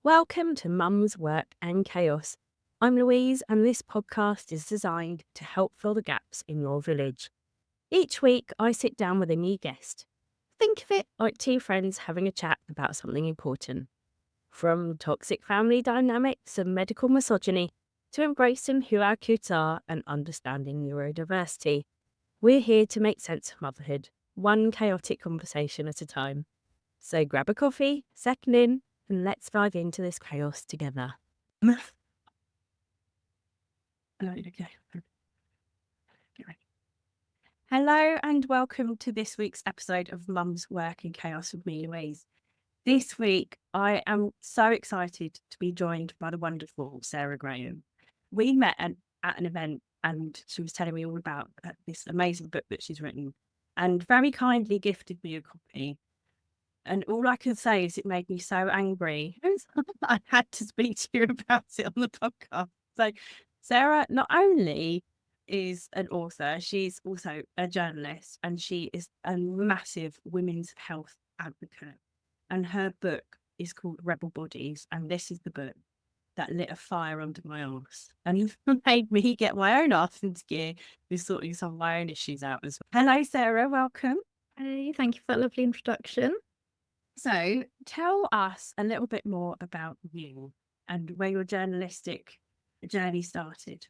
Welcome to Mum's Work and Chaos. I'm Louise, and this podcast is designed to help fill the gaps in your village. Each week, I sit down with a new guest. Think of it like two friends having a chat about something important. From toxic family dynamics and medical misogyny to embracing who our kids are and understanding neurodiversity, we're here to make sense of motherhood, one chaotic conversation at a time. So grab a coffee, settle in, and let's dive into this chaos together. Hello and welcome to this week's episode of Mum's Work and Chaos with me, Louise. This week, I am so excited to be joined by the wonderful Sarah Graham. We met at an event and she was telling me all about this amazing book that she's written and very kindly gifted me a copy. And all I can say is it made me so angry. I had to speak to you about it on the podcast. So Sarah not only is an author, she's also a journalist and she is a massive women's health advocate. And her book is called Rebel Bodies. And this is the book that lit a fire under my arse and made me get my own arse into gear with sorting some of my own issues out as well. Hello, Sarah. Welcome. Hey, thank you for that lovely introduction. So tell us a little bit more about you and where your journalistic journey started.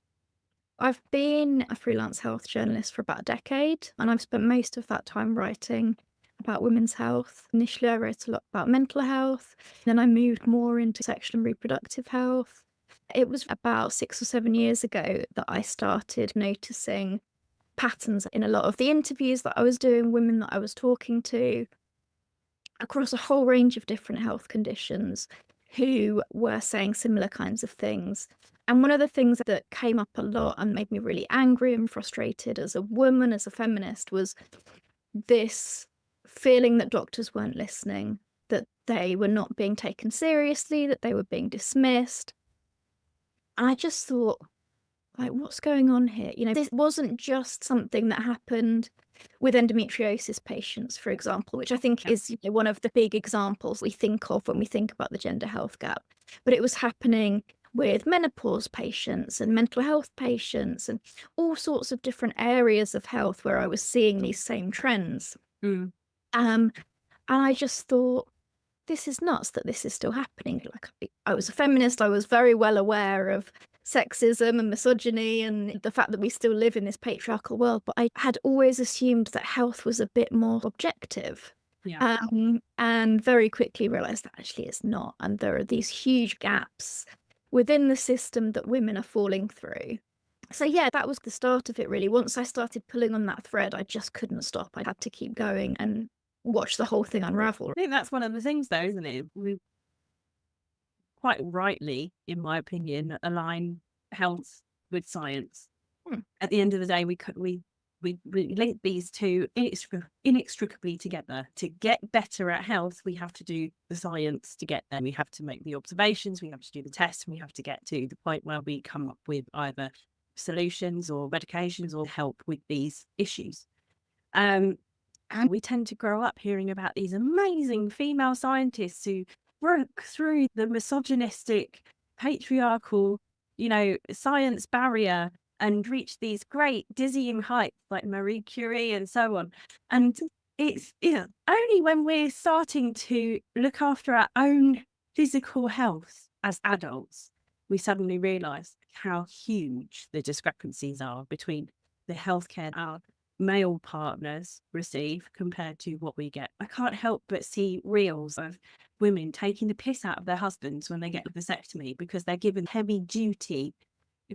I've been a freelance health journalist for about a decade, and I've spent most of that time writing about women's health. Initially, I wrote a lot about mental health, then I moved more into sexual and reproductive health. It was about 6 or 7 years ago that I started noticing patterns in a lot of the interviews that I was doing, women that I was talking to, across a whole range of different health conditions who were saying similar kinds of things. And one of the things that came up a lot and made me really angry and frustrated as a woman, as a feminist, was this feeling that doctors weren't listening, that they were not being taken seriously, that they were being dismissed. And I just thought, like, what's going on here? This wasn't just something that happened with endometriosis patients, for example, which I think is one of the big examples we think of when we think about the gender health gap. But it was happening with menopause patients and mental health patients and all sorts of different areas of health where I was seeing these same trends. Mm. And I just thought, this is nuts that this is still happening. Like, I was a feminist, I was very well aware of sexism and misogyny and the fact that we still live in this patriarchal world, but I had always assumed that health was a bit more objective. Yeah. And very quickly realised that actually it's not. And there are these huge gaps within the system that women are falling through. So yeah, that was the start of it really. Once I started pulling on that thread, I just couldn't stop. I had to keep going and watch the whole thing unravel. I think that's one of the things though, isn't it? We quite rightly, in my opinion, align health with science. At the end of the day, we link these two inextricably together. To get better at health, we have to do the science to get there. We have to make the observations, we have to do the tests, and we have to get to the point where we come up with either solutions or medications or help with these issues. And we tend to grow up hearing about these amazing female scientists who broke through the misogynistic, patriarchal, science barrier and reached these great dizzying heights like Marie Curie and so on. And it's only when we're starting to look after our own physical health as adults, we suddenly realise how huge the discrepancies are between the healthcare our male partners receive compared to what we get. I can't help but see reels of women taking the piss out of their husbands when they get a vasectomy because they're given heavy duty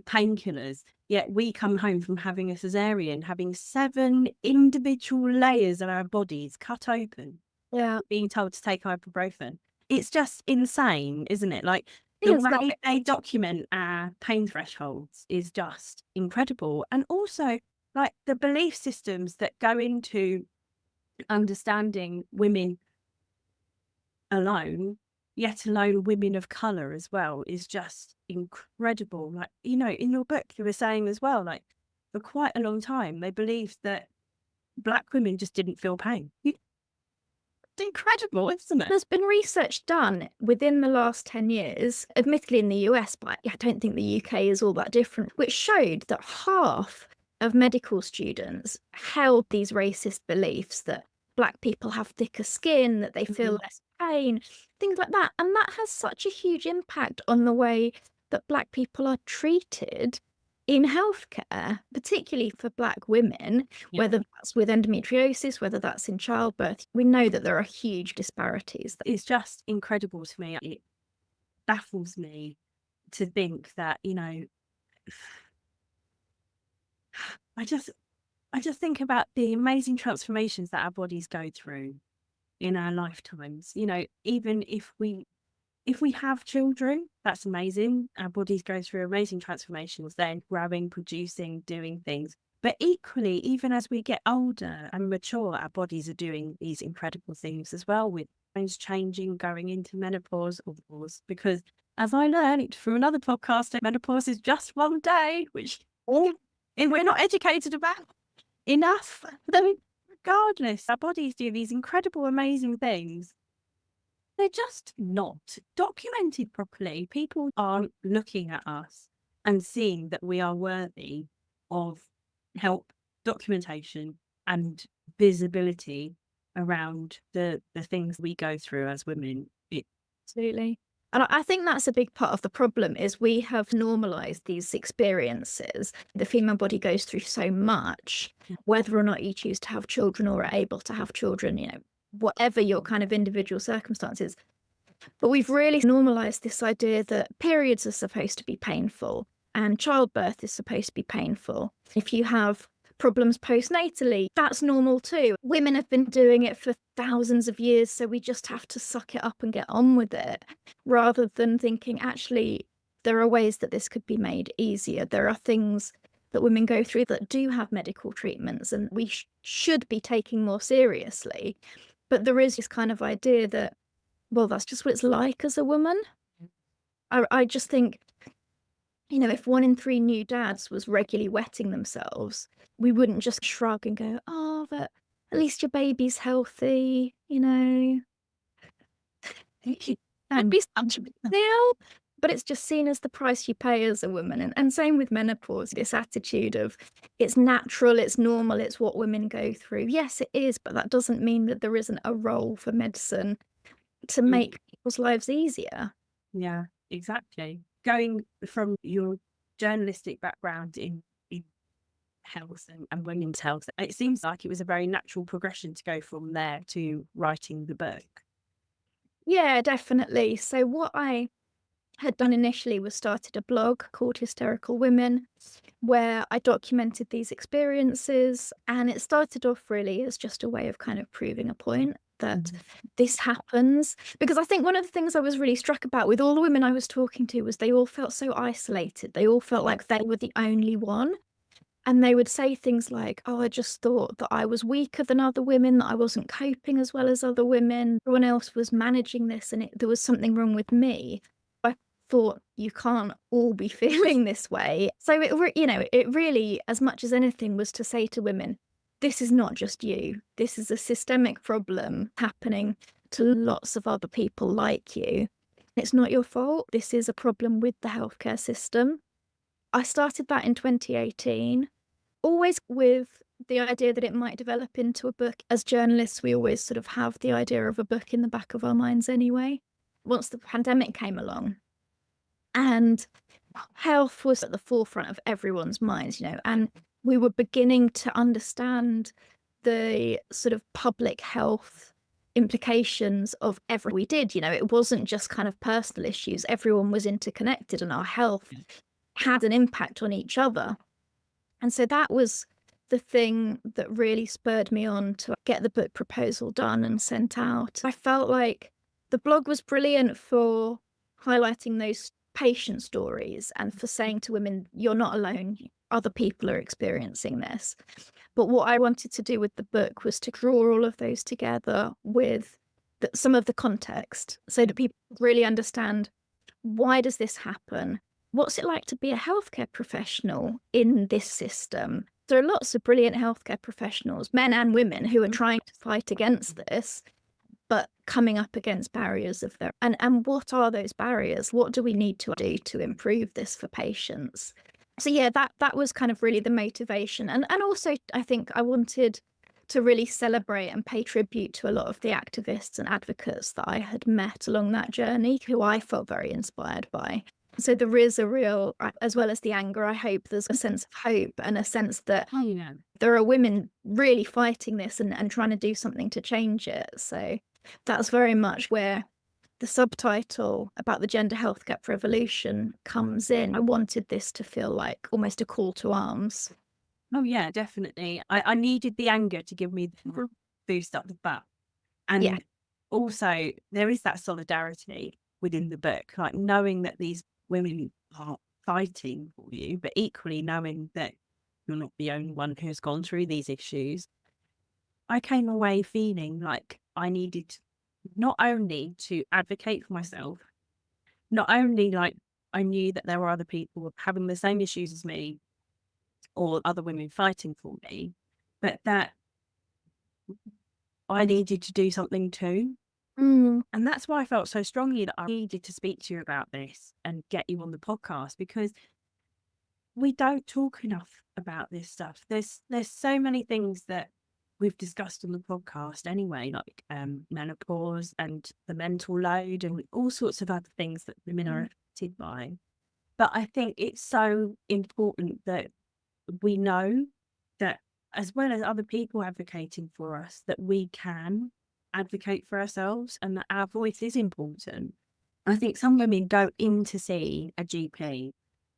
painkillers, yet we come home from having a cesarean having 7 individual layers of our bodies cut open, being told to take ibuprofen. It's just insane, isn't it? Like, the way they document our pain thresholds is just incredible. And also, like, the belief systems that go into understanding women alone, yet alone women of colour as well, is just incredible. Like, in your book, you were saying as well, like, for quite a long time, they believed that Black women just didn't feel pain. incredible, isn't it? There's been research done within the last 10 years, admittedly in the US, but I don't think the UK is all that different, which showed that half of medical students held these racist beliefs that Black people have thicker skin, that they feel less pain, things like that. And that has such a huge impact on the way that Black people are treated in healthcare, particularly for Black women, whether that's with endometriosis, whether that's in childbirth. We know that there are huge disparities. It's just incredible to me. It baffles me to think that, I just think about the amazing transformations that our bodies go through in our lifetimes. Even if we have children, that's amazing. Our bodies go through amazing transformations. They're growing, producing, doing things. But equally, even as we get older and mature, our bodies are doing these incredible things as well, with hormones changing, going into menopause, of course. Because as I learned from another podcast, menopause is just one day, which we're not educated about enough. Regardless, our bodies do these incredible, amazing things. They're just not documented properly. People aren't looking at us and seeing that we are worthy of help, documentation, and visibility around the things we go through as women. Absolutely. And I think that's a big part of the problem is we have normalized these experiences. The female body goes through so much, whether or not you choose to have children or are able to have children, whatever your kind of individual circumstances. But we've really normalized this idea that periods are supposed to be painful and childbirth is supposed to be painful. If you have problems postnatally, that's normal too. Women have been doing it for thousands of years, so we just have to suck it up and get on with it, rather than thinking, actually, there are ways that this could be made easier. There are things that women go through that do have medical treatments and we should be taking more seriously. But there is this kind of idea that, well, that's just what it's like as a woman. I just think, if 1 in 3 new dads was regularly wetting themselves, we wouldn't just shrug and go, oh, but at least your baby's healthy, That'd be such a big deal. But it's just seen as the price you pay as a woman. And same with menopause, this attitude of it's natural, it's normal, it's what women go through. Yes, it is, but that doesn't mean that there isn't a role for medicine to make people's lives easier. Yeah, exactly. Going from your journalistic background in health and women's health, it seems like it was a very natural progression to go from there to writing the book. Yeah, definitely. So what I had done initially was started a blog called Hysterical Women, where I documented these experiences. And it started off really as just a way of kind of proving a point that this happens. Because I think one of the things I was really struck about with all the women I was talking to was they all felt so isolated. They all felt like they were the only one. And they would say things like, oh, I just thought that I was weaker than other women, that I wasn't coping as well as other women. Everyone else was managing this and there was something wrong with me. I thought you can't all be feeling this way. So it really, as much as anything, was to say to women, this is not just you. This is a systemic problem happening to lots of other people like you. It's not your fault. This is a problem with the healthcare system. I started that in 2018, always with the idea that it might develop into a book. As journalists, we always sort of have the idea of a book in the back of our minds anyway. Once the pandemic came along and health was at the forefront of everyone's minds, and we were beginning to understand the sort of public health implications of everything we did. It wasn't just kind of personal issues. Everyone was interconnected and our health had an impact on each other. And so that was the thing that really spurred me on to get the book proposal done and sent out. I felt like the blog was brilliant for highlighting those patient stories and for saying to women, you're not alone, other people are experiencing this. But what I wanted to do with the book was to draw all of those together with some of the context so that people really understand, why does this happen? What's it like to be a healthcare professional in this system? There are lots of brilliant healthcare professionals, men and women, who are trying to fight against this. but coming up against barriers of their and what are those barriers? What do we need to do to improve this for patients? So yeah, that was kind of really the motivation. And also I think I wanted to really celebrate and pay tribute to a lot of the activists and advocates that I had met along that journey, who I felt very inspired by. So there is a real, as well as the anger, I hope there's a sense of hope and a sense that Oh, yeah. there are women really fighting this and trying to do something to change it. So that's very much where the subtitle about the gender health gap revolution comes in. I wanted this to feel like almost a call to arms. Oh, yeah, definitely. I needed the anger to give me the boost up the butt. And Yeah. also, there is that solidarity within the book, like knowing that these women are fighting for you, but equally knowing that you're not the only one who's gone through these issues. I came away feeling like I needed not only to advocate for myself, not only like I knew that there were other people having the same issues as me or other women fighting for me, but that I needed to do something too. Mm. And that's why I felt so strongly that I needed to speak to you about this and get you on the podcast, because we don't talk enough about this stuff. There's so many things that we've discussed on the podcast anyway, like menopause and the mental load and all sorts of other things that women are affected by. But I think it's so important that we know that, as well as other people advocating for us, that we can advocate for ourselves and that our voice is important. I think some women go in to see a GP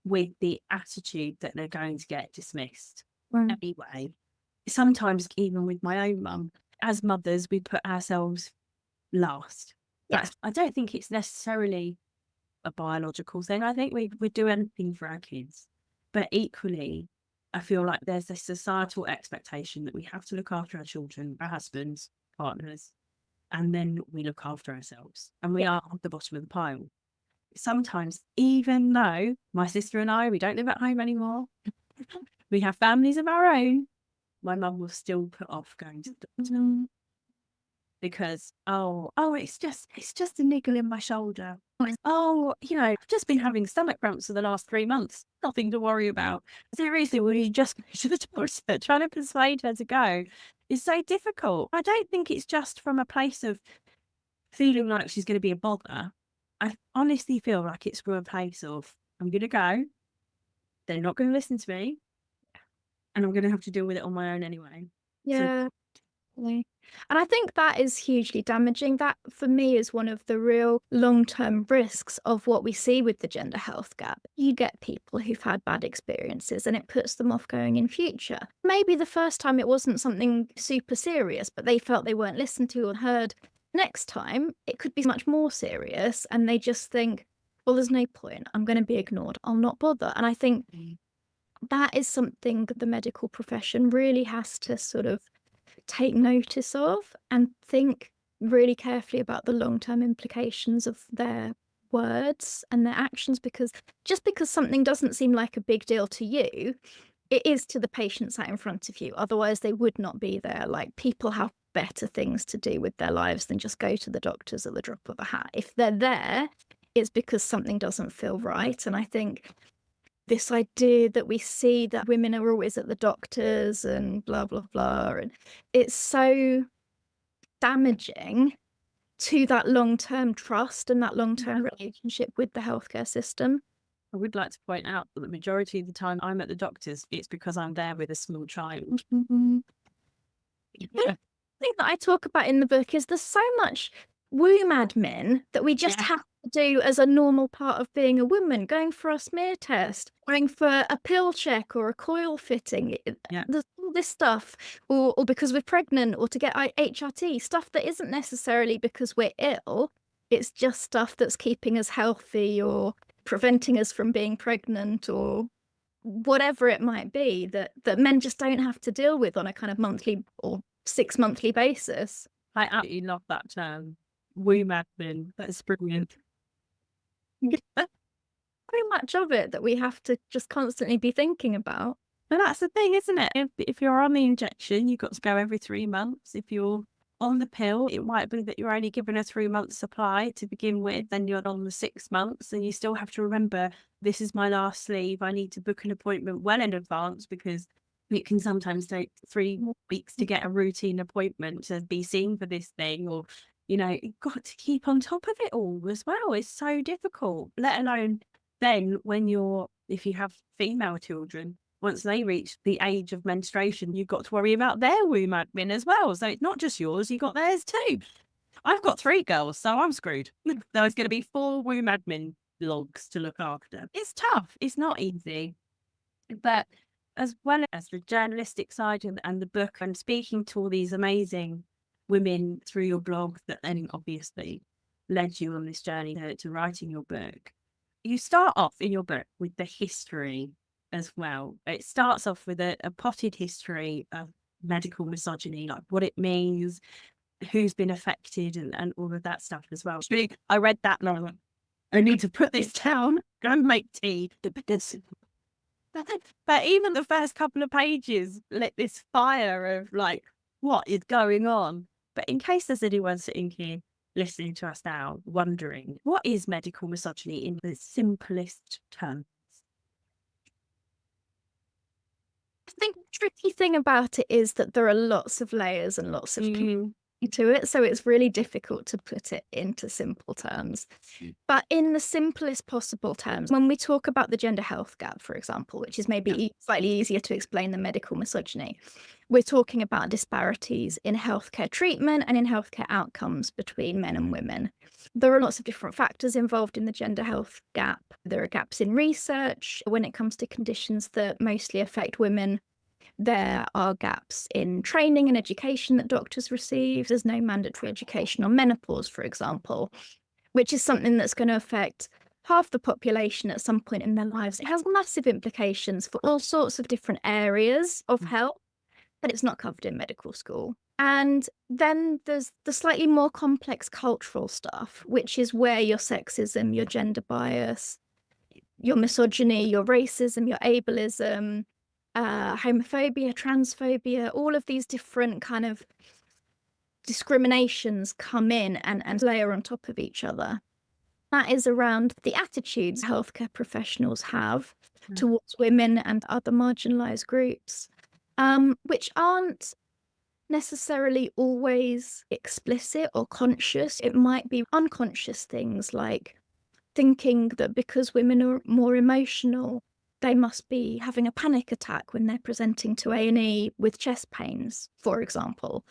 with the attitude that they're going to get dismissed anyway. Sometimes even with my own mum, as mothers, we put ourselves last. Yes. I don't think it's necessarily a biological thing. I think we do anything for our kids. But equally, I feel like there's a societal expectation that we have to look after our children, our husbands, partners, and then we look after ourselves. And we are at the bottom of the pile. Sometimes, even though my sister and I, we don't live at home anymore, we have families of our own, my mum will still put off going to the doctor because, it's just a niggle in my shoulder. Oh, I've just been having stomach cramps for the last 3 months. Nothing to worry about. Seriously, will you just go to the doctor? Trying to persuade her to go is so difficult. I don't think it's just from a place of feeling like she's going to be a bother. I honestly feel like it's from a place of, I'm going to go, they're not going to listen to me, and I'm going to have to deal with it on my own anyway. Yeah. And I think that is hugely damaging. That, for me, is one of the real long-term risks of what we see with the gender health gap. You get people who've had bad experiences and it puts them off going in future. Maybe the first time it wasn't something super serious, but they felt they weren't listened to or heard. Next time, it could be much more serious and they just think, well, there's no point. I'm going to be ignored. I'll not bother. And I think that is something the medical profession really has to sort of take notice of and think really carefully about the long-term implications of their words and their actions, because just because something doesn't seem like a big deal to you, it is to the patient sat in front of you. Otherwise they would not be there. Like, people have better things to do with their lives than just go to the doctors at the drop of a hat. If they're there, it's because something doesn't feel right. And I think this idea that we see that women are always at the doctors and blah, blah, blah, and it's so damaging to that long-term trust and that long-term relationship with the healthcare system. I would like to point out that the majority of the time I'm at the doctor's, it's because I'm there with a small child. The thing that I talk about in the book is there's so much womb admin that we just have to do as a normal part of being a woman, going for a smear test, going for a pill check or a coil fitting. There's all this stuff, or because we're pregnant, or to get HRT, stuff that isn't necessarily because we're ill. It's just stuff that's keeping us healthy or preventing us from being pregnant or whatever it might be that men just don't have to deal with on a kind of monthly or 6-monthly basis. I absolutely love that term, womb admin. That's brilliant. So much of it that we have to just constantly be thinking about. And that's the thing, isn't it? If you're on the injection, you've got to go every 3 months. If you're on the pill, it might be that you're only given a 3-month supply to begin with, then you're on the 6 months, and you still have to remember, this is my last sleeve. I need to book an appointment well in advance, because it can sometimes take 3 weeks to get a routine appointment to be seen for this thing, or, you've got to keep on top of it all as well. It's so difficult, let alone then if you have female children, once they reach the age of menstruation, you've got to worry about their womb admin as well. So it's not just yours, you've got theirs too. I've got 3 girls, so I'm screwed. There's going to be 4 womb admin logs to look after. It's tough. It's not easy. But as well as the journalistic side and the book, and speaking to all these amazing women through your blog that then obviously led you on this journey to writing your book, you start off in your book with the history as well. It starts off with a potted history of medical misogyny, like what it means, who's been affected, and all of that stuff as well. I read that and I was like, I need to put this down, go and make tea. But even the first couple of pages lit this fire of like, what is going on? But in case there's anyone sitting here listening to us now wondering, what is medical misogyny in the simplest terms? I think the tricky thing about it is that there are lots of layers and lots of to it, so it's really difficult to put it into simple terms. But in the simplest possible terms, when we talk about the gender health gap, for example, which is maybe slightly easier to explain than medical misogyny, we're talking about disparities in healthcare treatment and in healthcare outcomes between men and women. There are lots of different factors involved in the gender health gap. There are gaps in research when it comes to conditions that mostly affect women. There are gaps in training and education that doctors receive. There's no mandatory education on menopause, for example, which is something that's going to affect half the population at some point in their lives. It has massive implications for all sorts of different areas of health, but it's not covered in medical school. And then there's the slightly more complex cultural stuff, which is where your sexism, your gender bias, your misogyny, your racism, your ableism, homophobia, transphobia, all of these different kind of discriminations come in and layer on top of each other. That is around the attitudes healthcare professionals have towards women and other marginalised groups, which aren't necessarily always explicit or conscious. It might be unconscious things like thinking that because women are more emotional, they must be having a panic attack when they're presenting to A&E with chest pains, for example.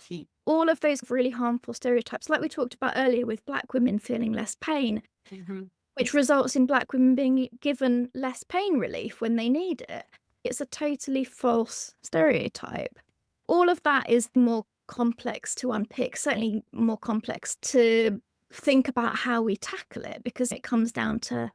All of those really harmful stereotypes, like we talked about earlier with Black women feeling less pain, which results in Black women being given less pain relief when they need it. It's a totally false stereotype. All of that is more complex to unpick, certainly more complex to think about how we tackle it, because it comes down to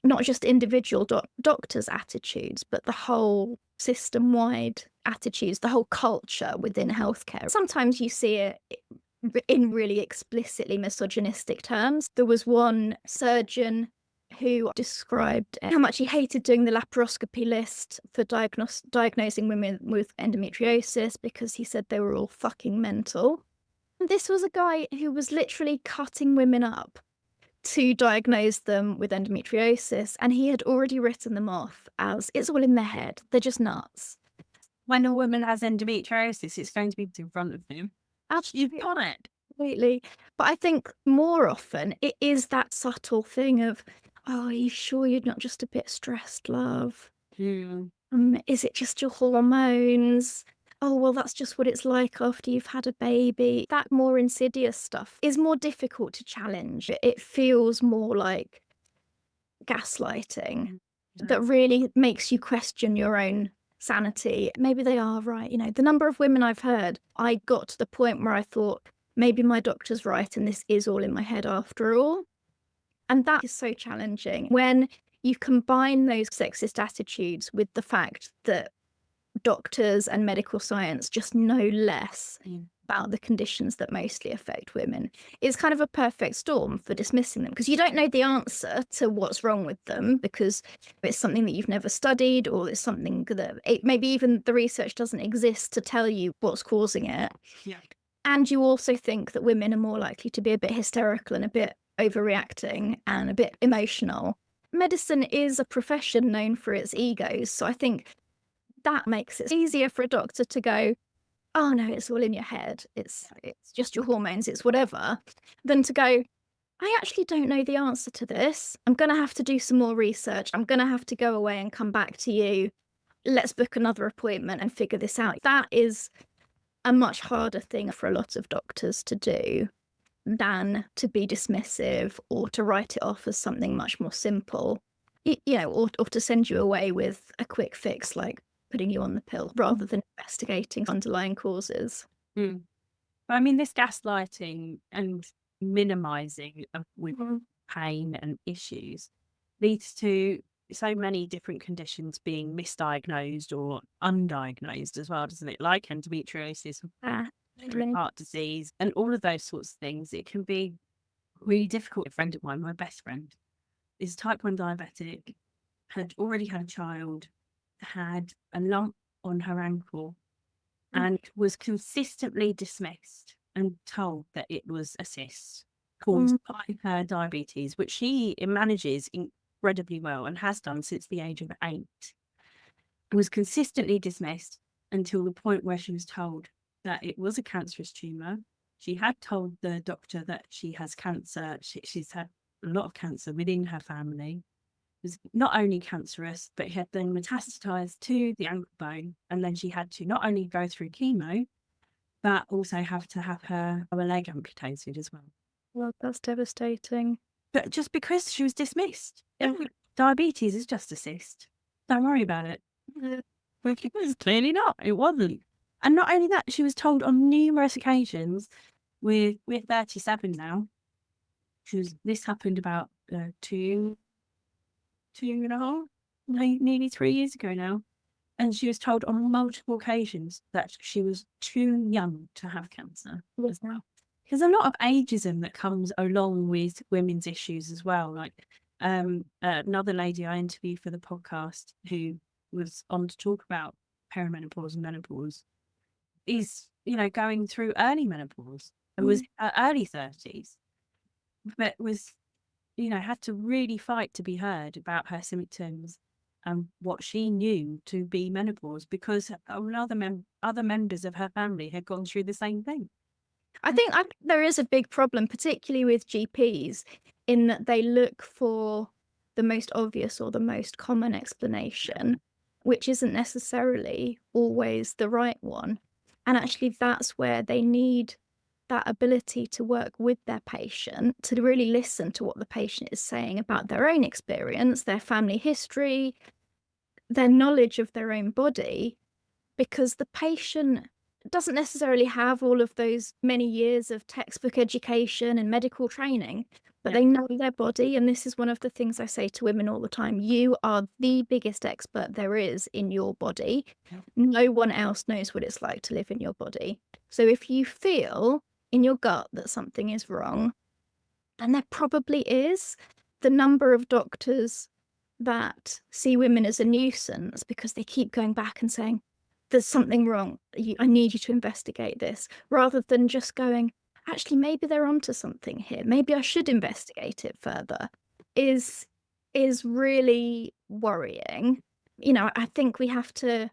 not just individual doctors' attitudes, but the whole system-wide attitudes, the whole culture within healthcare. Sometimes you see it in really explicitly misogynistic terms. There was one surgeon who described how much he hated doing the laparoscopy list for diagnosing women with endometriosis because he said they were all fucking mental. And this was a guy who was literally cutting women up to diagnose them with endometriosis, and he had already written them off as it's all in their head, they're just nuts. When a woman has endometriosis, it's going to be in front of him. Absolutely. You've got it. Completely. But I think more often it is that subtle thing of, oh, are you sure you're not just a bit stressed, love? Is it just your hormones? Oh, well, that's just what it's like after you've had a baby. That more insidious stuff is more difficult to challenge. It feels more like gaslighting that really makes you question your own sanity. Maybe they are right. The number of women I've heard, I got to the point where I thought, maybe my doctor's right and this is all in my head after all. And that is so challenging when you combine those sexist attitudes with the fact that doctors and medical science just know less about the conditions that mostly affect women. It's kind of a perfect storm for dismissing them because you don't know the answer to what's wrong with them because it's something that you've never studied, or it's something that maybe even the research doesn't exist to tell you what's causing it. And you also think that women are more likely to be a bit hysterical and a bit overreacting and a bit emotional. Medicine is a profession known for its egos. So I think that makes it easier for a doctor to go, oh no, it's all in your head. It's just your hormones, it's whatever, than to go, I actually don't know the answer to this. I'm going to have to do some more research. I'm going to have to go away and come back to you. Let's book another appointment and figure this out. That is a much harder thing for a lot of doctors to do than to be dismissive or to write it off as something much more simple, or to send you away with a quick fix like putting you on the pill rather than investigating underlying causes. Mm. But I mean, this gaslighting and minimizing of with pain and issues leads to so many different conditions being misdiagnosed or undiagnosed as well, doesn't it? Like endometriosis, heart disease, and all of those sorts of things. It can be really difficult. A friend of mine, my best friend, is type 1 diabetic, had already had a child, had a lump on her ankle, and was consistently dismissed and told that it was a cyst caused by her diabetes, which she manages incredibly well and has done since the age of 8. Was consistently dismissed until the point where she was told that it was a cancerous tumour. She had told the doctor that she has cancer. She's had a lot of cancer within her family. It was not only cancerous, but it had then metastasized to the ankle bone. And then she had to not only go through chemo, but also have to have her leg amputated as well. Well, that's devastating. But just because she was dismissed. Diabetes is just a cyst. Don't worry about it. It was clearly not. It wasn't. And not only that, she was told on numerous occasions, we're 37 now. This happened about 2.5, nearly 3 years ago now. And she was told on multiple occasions that she was too young to have cancer as well. There's a lot of ageism that comes along with women's issues as well. Like another lady I interviewed for the podcast who was on to talk about perimenopause and menopause is, going through early menopause and was early 30s, but was, had to really fight to be heard about her symptoms and what she knew to be menopause because other members of her family had gone through the same thing. I think there is a big problem, particularly with GPs, in that they look for the most obvious or the most common explanation, which isn't necessarily always the right one. And actually, that's where they need that ability to work with their patient, to really listen to what the patient is saying about their own experience, their family history, their knowledge of their own body, because the patient doesn't necessarily have all of those many years of textbook education and medical training, but they know their body. And this is one of the things I say to women all the time. You are the biggest expert there is in your body. No one else knows what it's like to live in your body. So if you feel in your gut that something is wrong, and there probably is. The number of doctors that see women as a nuisance because they keep going back and saying, there's something wrong, I need you to investigate this, rather than just going, actually, maybe they're onto something here, maybe I should investigate it further, is really worrying. I think we have to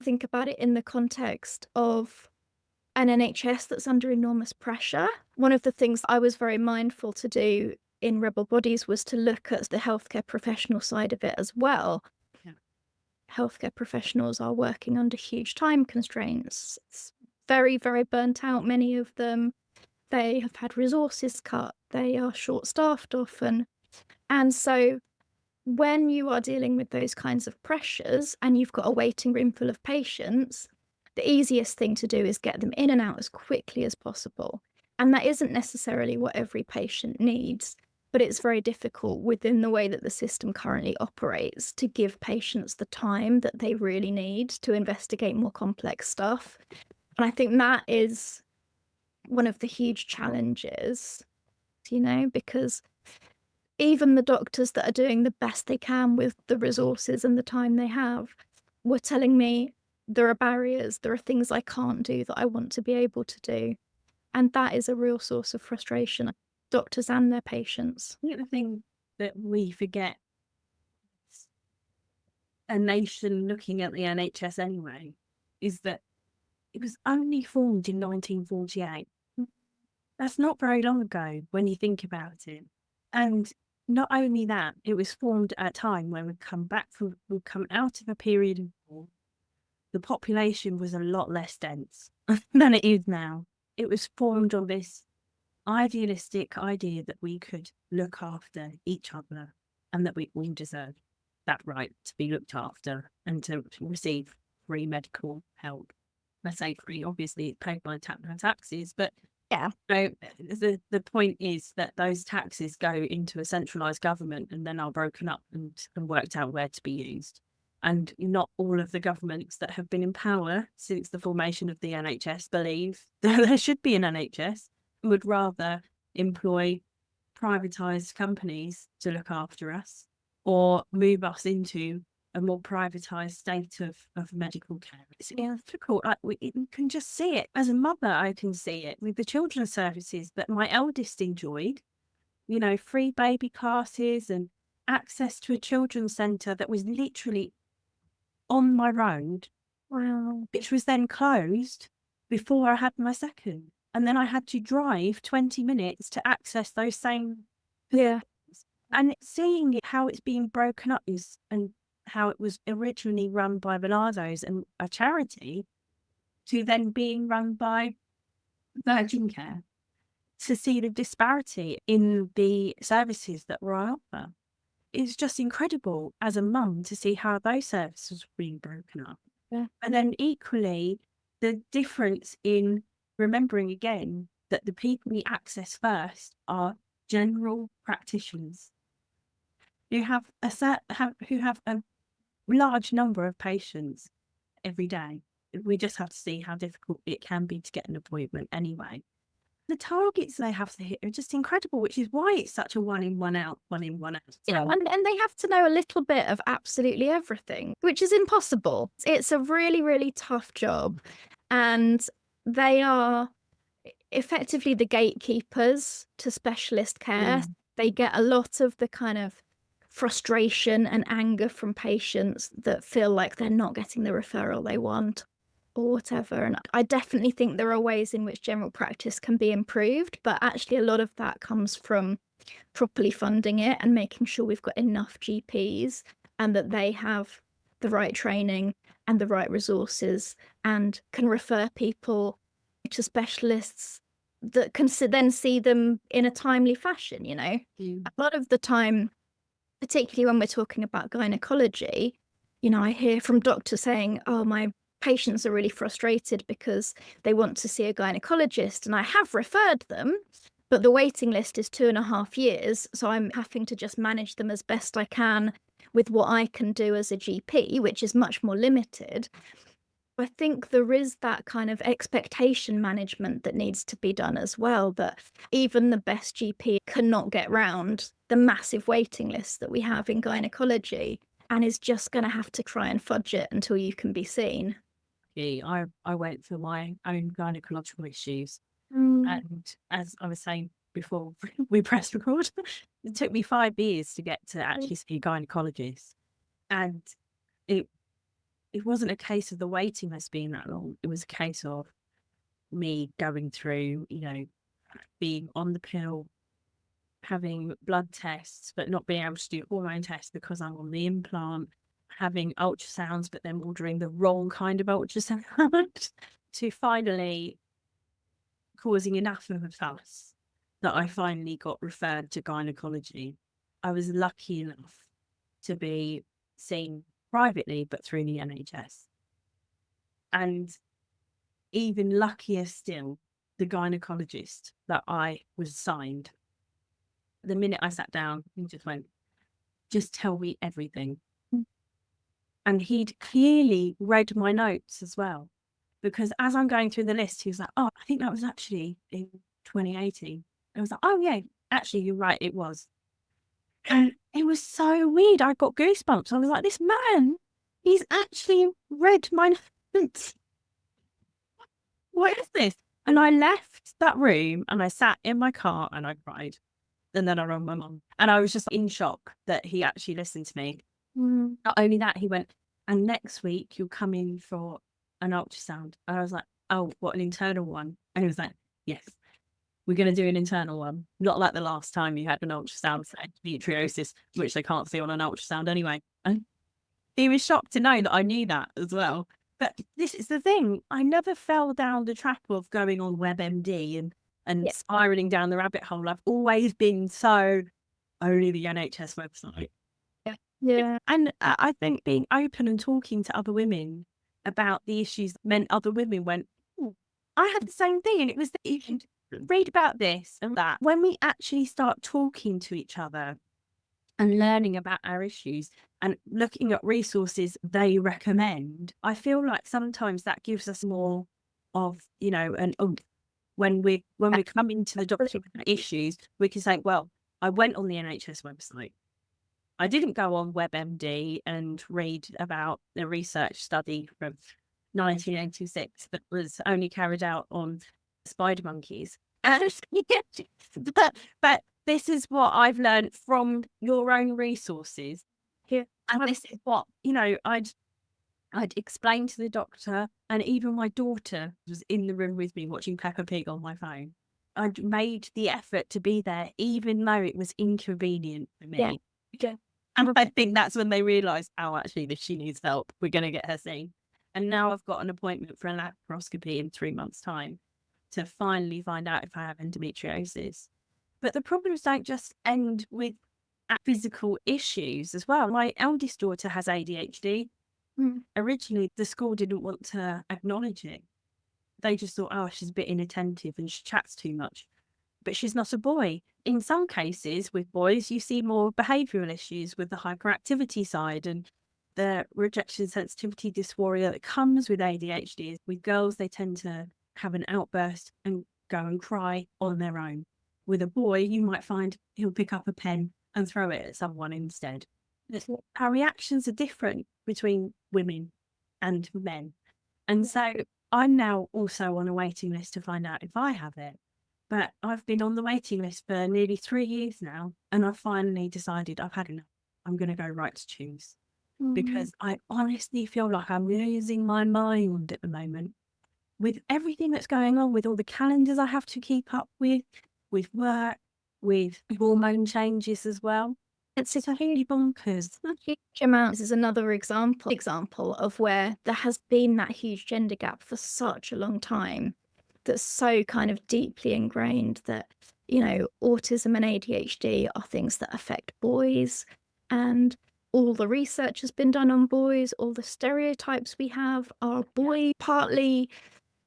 think about it in the context of an NHS that's under enormous pressure. One of the things I was very mindful to do in Rebel Bodies was to look at the healthcare professional side of it as well. Healthcare professionals are working under huge time constraints. It's very, very burnt out, many of them. They have had resources cut. They are short-staffed often. And so when you are dealing with those kinds of pressures and you've got a waiting room full of patients, the easiest thing to do is get them in and out as quickly as possible. And that isn't necessarily what every patient needs, but it's very difficult within the way that the system currently operates to give patients the time that they really need to investigate more complex stuff. And I think that is one of the huge challenges, because even the doctors that are doing the best they can with the resources and the time they have were telling me, there are barriers, there are things I can't do that I want to be able to do. And that is a real source of frustration, doctors and their patients. I think the thing that we forget, a nation looking at the NHS anyway, is that it was only formed in 1948. That's not very long ago when you think about it. And not only that, it was formed at a time when we've come out of a period of war. The population was a lot less dense than it is now. It was formed on this idealistic idea that we could look after each other and that we all deserve that right to be looked after and to receive free medical help. I say free, obviously it's paid by taxes, but Yeah. so the point is that those taxes go into a centralised government and then are broken up and worked out where to be used. And not all of the governments that have been in power since the formation of the NHS believe that there should be an NHS, would rather employ privatised companies to look after us or move us into a more privatised state of medical care. It's difficult. We can just see it. As a mother, I can see it with the children's services that my eldest enjoyed, free baby classes and access to a children's centre that was literally on my road. Wow. Which was then closed before I had my second. And then I had to drive 20 minutes to access those same. Yeah. And seeing how it's being broken up and how it was originally run by Velardo's and a charity to then being run by Virgin Care, to see the disparity in the services that were on offer. It's just incredible as a mum to see how those services were being broken up. Yeah. And then equally, the difference in remembering again that the people we access first are general practitioners who have a large number of patients every day. We just have to see how difficult it can be to get an appointment anyway. The targets they have to hit are just incredible, which is why it's such a one in, one out. Yeah, and they have to know a little bit of absolutely everything, which is impossible. It's a really, really tough job. And they are effectively the gatekeepers to specialist care. They get a lot of the kind of frustration and anger from patients that feel like they're not getting the referral they want or whatever. And I definitely think there are ways in which general practice can be improved, but actually a lot of that comes from properly funding it and making sure we've got enough GPs and that they have the right training and the right resources and can refer people to specialists that can then see them in a timely fashion. A lot of the time, particularly when we're talking about gynecology, I hear from doctors saying, oh, my patients are really frustrated because they want to see a gynecologist and I have referred them, but the waiting list is 2.5 years. So I'm having to just manage them as best I can with what I can do as a GP, which is much more limited. I think there is that kind of expectation management that needs to be done as well, that even the best GP cannot get round the massive waiting lists that we have in gynecology and is just going to have to try and fudge it until you can be seen. I went for my own gynecological issues. And as I was saying before we pressed record, it took me 5 years to get to actually see a gynecologist. And it wasn't a case of the waiting list being that long. It was a case of me going through, being on the pill, having blood tests, but not being able to do hormone tests because I'm on the implant, having ultrasounds, but then ordering the wrong kind of ultrasound to finally causing enough of a fuss that I finally got referred to gynecology. I was lucky enough to be seen privately, but through the NHS. And even luckier still, the gynecologist that I was assigned, the minute I sat down, he just went, just tell me everything. And he'd clearly read my notes as well. Because as I'm going through the list, he was like, oh, I think that was actually in 2018. I was like, oh, yeah, actually, you're right, it was. And it was so weird. I got goosebumps. I was like, this man, he's actually read my What is this? And I left that room and I sat in my car and I cried. And then I rang my mum. And I was just in shock that he actually listened to me. Not only that, he went, and next week you'll come in for an ultrasound. And I was like, oh, what, an internal one? And he was like, yes, we're going to do an internal one. Not like the last time you had an ultrasound for endometriosis, which they can't see on an ultrasound anyway. And he was shocked to know that I knew that as well. But this is the thing. I never fell down the trap of going on WebMD and spiraling down the rabbit hole. I've always been so only the NHS website. Yeah. And I think being open and talking to other women about the issues meant other women went, oh, I had the same thing. And it was that you can read about this and that. When we actually start talking to each other and learning about our issues and looking at resources they recommend, I feel like sometimes that gives us more of, an oomph. When we're coming to the doctor with issues, we can say, well, I went on the NHS website. I didn't go on WebMD and read about the research study from 1986 that was only carried out on spider monkeys. But this is what I've learned from your own resources. Yeah. And this is what, I'd explain to the doctor, and even my daughter was in the room with me watching Peppa Pig on my phone. I'd made the effort to be there, even though it was inconvenient for me. Yeah. And I think that's when they realised, oh, actually, she needs help. We're going to get her seen. And now I've got an appointment for a laparoscopy in 3 months' time to finally find out if I have endometriosis. But the problems don't just end with physical issues as well. My eldest daughter has ADHD. Originally, the school didn't want to acknowledge it. They just thought, oh, she's a bit inattentive and she chats too much. But she's not a boy. In some cases with boys, you see more behavioural issues with the hyperactivity side and the rejection sensitivity dysphoria that comes with ADHD. With girls, they tend to have an outburst and go and cry on their own. With a boy, you might find he'll pick up a pen and throw it at someone instead. Our reactions are different between women and men. And so I'm now also on a waiting list to find out if I have it. But I've been on the waiting list for nearly 3 years now, and I've finally decided I've had enough. I'm going to go right to choose because I honestly feel like I'm losing my mind at the moment with everything that's going on, with all the calendars I have to keep up with work, with hormone changes as well. It's really bonkers. Huge amounts is another example of where there has been that huge gender gap for such a long time. That's so kind of deeply ingrained that, autism and ADHD are things that affect boys, and all the research has been done on boys. All the stereotypes we have are boy, partly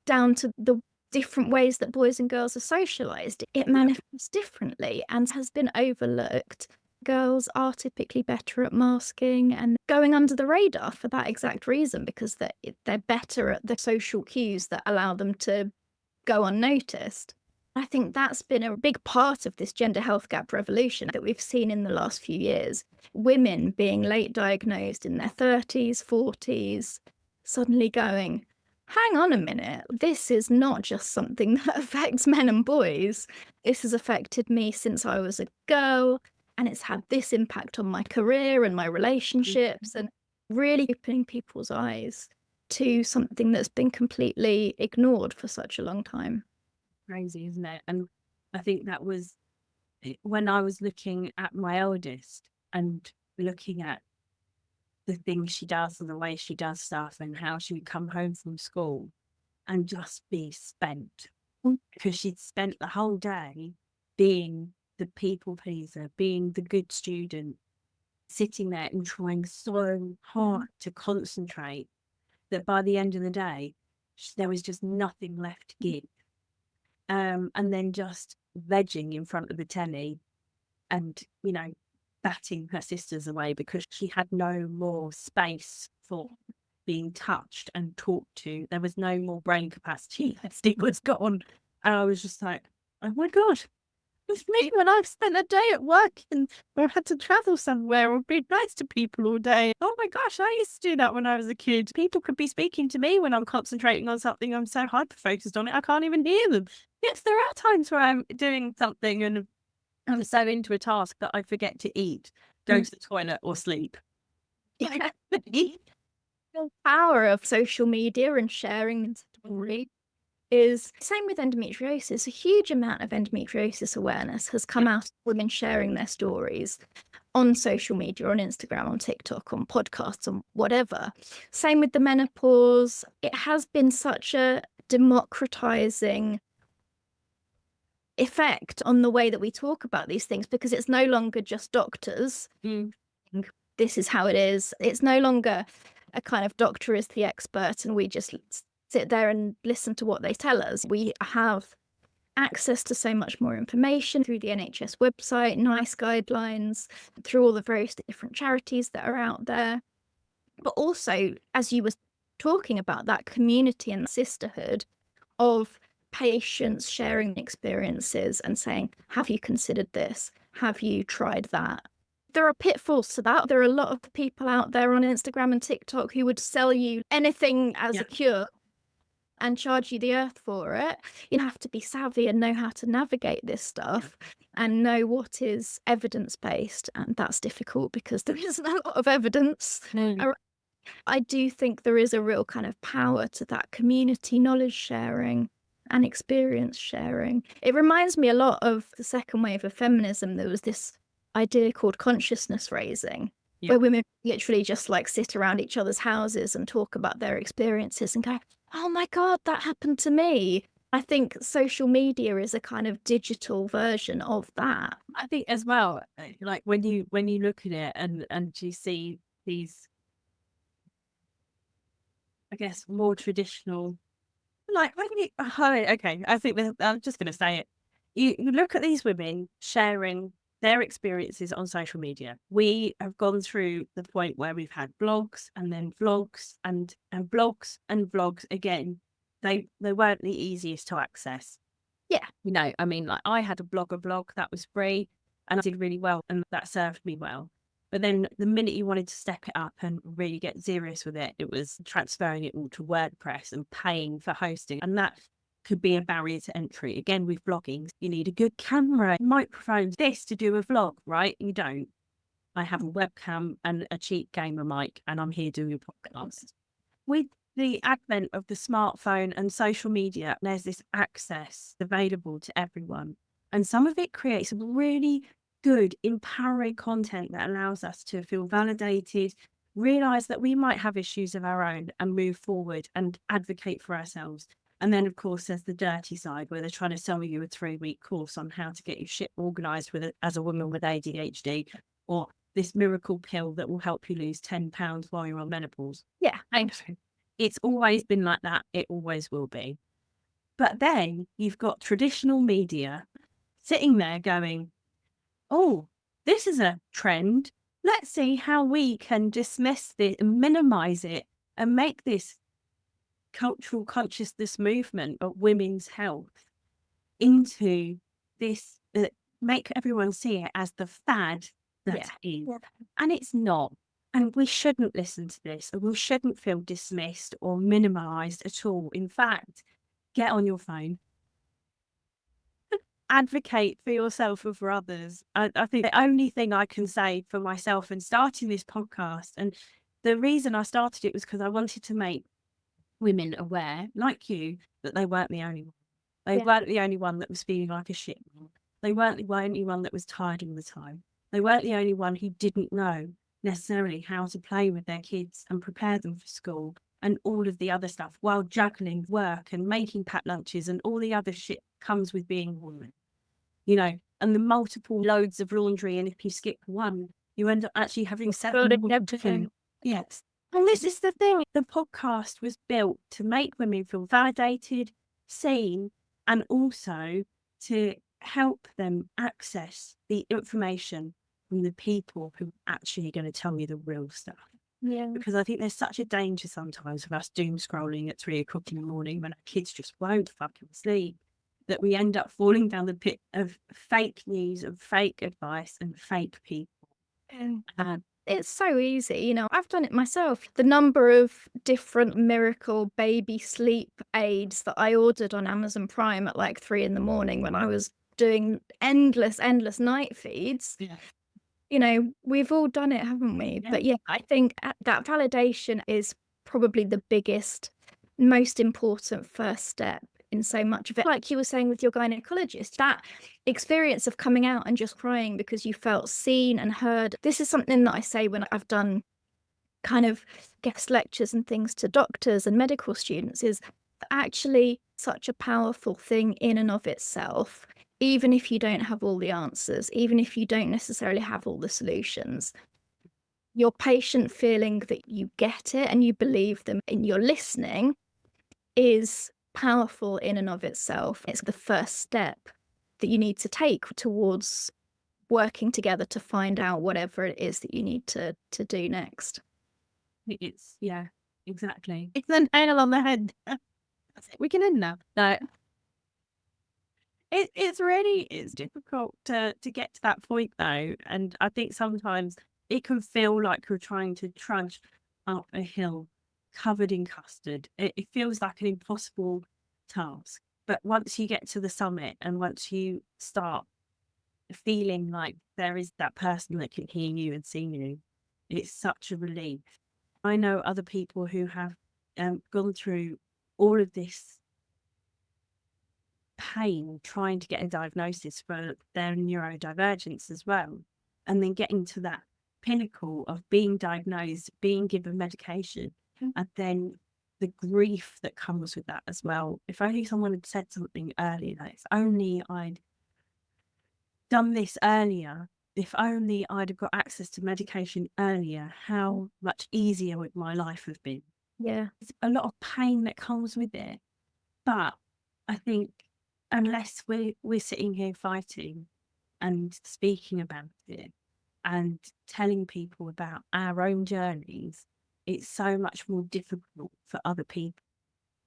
down to the different ways that boys and girls are socialized. It manifests differently and has been overlooked. Girls are typically better at masking and going under the radar for that exact reason, because they're better at the social cues that allow them to go unnoticed. I think that's been a big part of this gender health gap revolution that we've seen in the last few years. Women being late diagnosed in their 30s, 40s, suddenly going, hang on a minute, this is not just something that affects men and boys. This has affected me since I was a girl, and it's had this impact on my career and my relationships, and really opening people's eyes to something that's been completely ignored for such a long time. Crazy, isn't it? And I think that was when I was looking at my eldest and looking at the things she does and the way she does stuff and how she would come home from school and just be spent, because she'd spent the whole day being the people pleaser, being the good student, sitting there and trying so hard to concentrate that by the end of the day, there was just nothing left to give. And then just vegging in front of the telly and, batting her sisters away because she had no more space for being touched and talked to. There was no more brain capacity. It was gone. And I was just like, oh my God, with me when I've spent a day at work and I've had to travel somewhere or be nice to people all day. Oh my gosh, I used to do that when I was a kid. People could be speaking to me when I'm concentrating on something. I'm so hyper-focused on it, I can't even hear them. Yes, there are times where I'm doing something and I'm so into a task that I forget to eat, go to the toilet or sleep. Yeah. The power of social media and sharing and story is same with endometriosis. A huge amount of endometriosis awareness has come out of women sharing their stories on social media, on Instagram, on TikTok, on podcasts, on whatever. Same with the menopause. It has been such a democratizing effect on the way that we talk about these things, because it's no longer just doctors. This is how it is. It's no longer a kind of doctor is the expert and we just sit there and listen to what they tell us. We have access to so much more information through the NHS website, NICE guidelines, through all the various different charities that are out there. But also, as you were talking about, that community and sisterhood of patients sharing experiences and saying, have you considered this? Have you tried that? There are pitfalls to that. There are a lot of people out there on Instagram and TikTok who would sell you anything as a cure and charge you the earth for it. You have to be savvy and know how to navigate this stuff and know what is evidence-based. And that's difficult because there isn't a lot of evidence. I do think there is a real kind of power to that community knowledge sharing and experience sharing. It reminds me a lot of the second wave of feminism. There was this idea called consciousness raising, where women literally just like sit around each other's houses and talk about their experiences and go, oh my God, that happened to me. I think social media is a kind of digital version of that. I think as well, like when you look at it and you see these, I guess, more traditional, like when you, okay, I think I'm just going to say it. You look at these women sharing their experiences on social media. We have gone through the point where we've had blogs and then vlogs and blogs and vlogs again. They weren't the easiest to access. Yeah. You know, I mean, like I had a blog that was free and I did really well and that served me well. But then the minute you wanted to step it up and really get serious with it, it was transferring it all to WordPress and paying for hosting. And that could be a barrier to entry. Again, with blogging, you need a good camera, microphone, this to do a vlog, right? You don't. I have a webcam and a cheap gamer mic and I'm here doing a podcast. With the advent of the smartphone and social media, there's this access available to everyone. And some of it creates really good, empowering content that allows us to feel validated, realize that we might have issues of our own and move forward and advocate for ourselves. And then, of course, there's the dirty side where they're trying to sell you a 3-week course on how to get your shit organized with it as a woman with ADHD, or this miracle pill that will help you lose 10 pounds while you're on menopause. Yeah. It's always been like that. It always will be. But then you've got traditional media sitting there going, oh, this is a trend. Let's see how we can dismiss this and minimize it and make this cultural consciousness movement of women's health into this, make everyone see it as the fad that is. And it's not. And we shouldn't listen to this, or we shouldn't feel dismissed or minimized at all. In fact, get on your phone. Advocate for yourself and for others. I think the only thing I can say for myself in starting this podcast, and the reason I started it was because I wanted to make women aware, like you, that they weren't the only one. They weren't the only one that was feeling like a shit. They weren't the only one that was tired all the time. They weren't the only one who didn't know necessarily how to play with their kids and prepare them for school and all of the other stuff while juggling work and making packed lunches and all the other shit comes with being a woman, you know, and the multiple loads of laundry. And if you skip one, you end up actually having 7. Yes. And this is the thing. The podcast was built to make women feel validated, seen, and also to help them access the information from the people who are actually going to tell you the real stuff. Yeah. Because I think there's such a danger sometimes of us doom scrolling at 3 o'clock in the morning when our kids just won't fucking sleep. that we end up falling down the pit of fake news and fake advice and fake people. And It's so easy, you know, I've done it myself. The number of different miracle baby sleep aids that I ordered on Amazon Prime at like 3 in the morning when I was doing endless night feeds. yeah, You know, we've all done it, haven't we? Yeah. But yeah, I think that validation is probably the biggest, most important first step in so much of it. Like you were saying with your gynecologist, that experience of coming out and just crying because you felt seen and heard. This is something that I say when I've done kind of guest lectures and things to doctors and medical students, is actually such a powerful thing in and of itself. Even if you don't have all the answers, even if you don't necessarily have all the solutions, your patient feeling that you get it and you believe them and you're listening is powerful in and of itself. It's the first step that you need to take towards working together to find out whatever it is that you need to do next. it's exactly. It's a nail on the head. That's it. We can end now. No, It's difficult to get to that point though, and I think sometimes it can feel like you're trying to trudge up a hill covered in custard. It feels like an impossible task. But once you get to the summit and once you start feeling like there is that person that can hear you and see you, it's such a relief. I know other people who have gone through all of this pain trying to get a diagnosis for their neurodivergence as well, and then getting to that pinnacle of being diagnosed, being given medication, and then the grief that comes with that as well. If only someone had said something earlier, like, if only I'd done this earlier, if only I'd have got access to medication earlier, how much easier would my life have been? Yeah. There's a lot of pain that comes with it. But I think unless we're sitting here fighting and speaking about it and telling people about our own journeys, it's so much more difficult for other people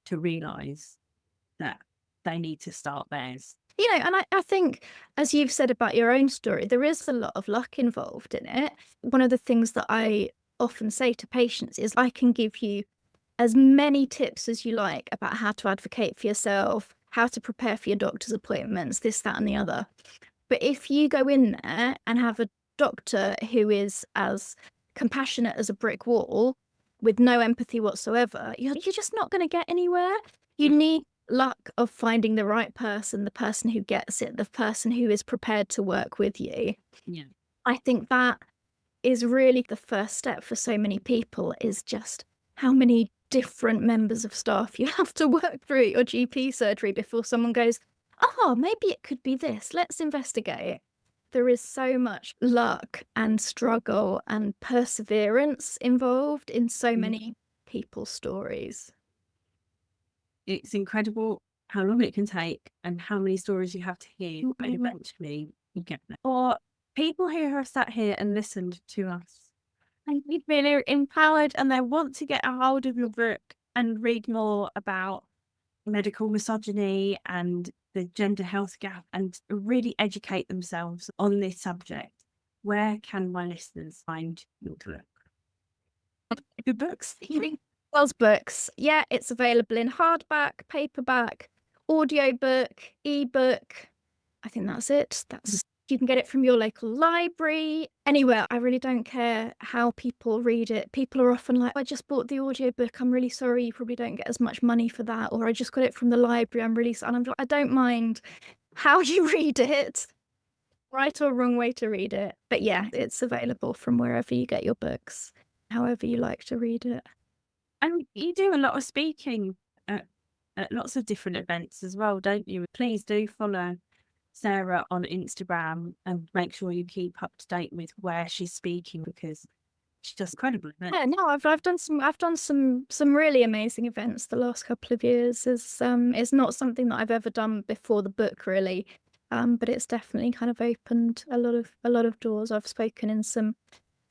to realise that they need to start theirs. You know, and I think, as you've said about your own story, there is a lot of luck involved in it. One of the things that I often say to patients is I can give you as many tips as you like about how to advocate for yourself, how to prepare for your doctor's appointments, this, that, and the other. But if you go in there and have a doctor who is as compassionate as a brick wall with no empathy whatsoever, you're just not going to get anywhere. You need luck of finding the right person, the person who gets it, the person who is prepared to work with you. Yeah. I think that is really the first step for so many people, is just how many different members of staff you have to work through at your GP surgery before someone goes, oh, maybe it could be this, let's investigate. There is so much luck and struggle and perseverance involved in so many people's stories. It's incredible how long it can take and how many stories you have to hear, but eventually you get there. Or people who have sat here and listened to us and you've been empowered and they want to get a hold of your book and read more about medical misogyny and the gender health gap and really educate themselves on this subject, where can my listeners find your book? Your books? Wells Books. Yeah, it's available in hardback, paperback, audiobook, ebook. I think that's it. You can get it from your local library, anywhere. I really don't care how people read it. People are often like, I just bought the audiobook. I'm really sorry. You probably don't get as much money for that. Or I just got it from the library. I'm really sorry. And I'm like, I don't mind how you read it. Right or wrong way to read it. But yeah, it's available from wherever you get your books, however you like to read it. And you do a lot of speaking at lots of different events as well, don't you? Please do follow Sarah on Instagram and make sure you keep up to date with where she's speaking, because she does incredible events. Yeah, no, I've done some really amazing events the last couple of years. It's not something that I've ever done before the book, really, but it's definitely kind of opened a lot of doors. I've spoken in some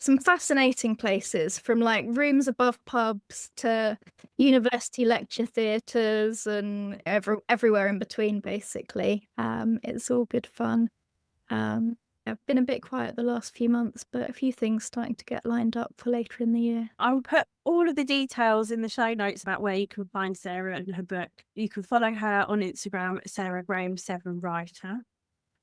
some fascinating places, from like rooms above pubs to university lecture theatres and everywhere in between, basically. It's all good fun. I've been a bit quiet the last few months, but a few things starting to get lined up for later in the year. I will put all of the details in the show notes about where you can find Sarah and her book. You can follow her on Instagram, Sarah Graham 7 Writer.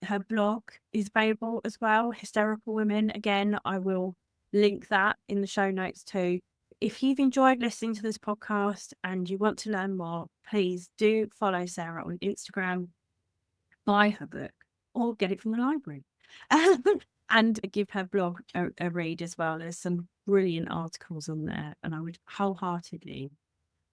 Her blog is available as well, Hysterical Women. Again, I will link that in the show notes too. If you've enjoyed listening to this podcast and you want to learn more, please do follow Sarah on Instagram, buy her book, or get it from the library. And give her blog a read as well. There's some brilliant articles on there, and I would wholeheartedly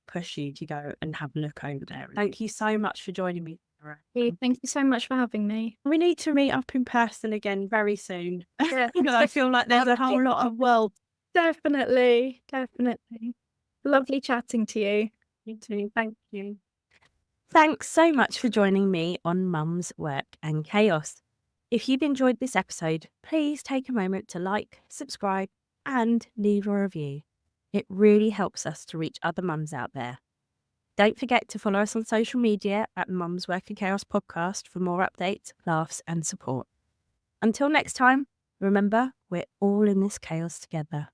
push you to go and have a look over there. Thank you so much for joining me, Sarah. Thank you so much for having me. We need to meet up in person again very soon. Yeah. Because I feel like there's a whole lot of world. Definitely. Lovely chatting to you. You too. Thank you. Thanks so much for joining me on Mum's Work and Chaos. If you've enjoyed this episode, please take a moment to like, subscribe, and leave a review. It really helps us to reach other mums out there. Don't forget to follow us on social media at Mum's Work and Chaos Podcast for more updates, laughs, and support. Until next time, remember, we're all in this chaos together.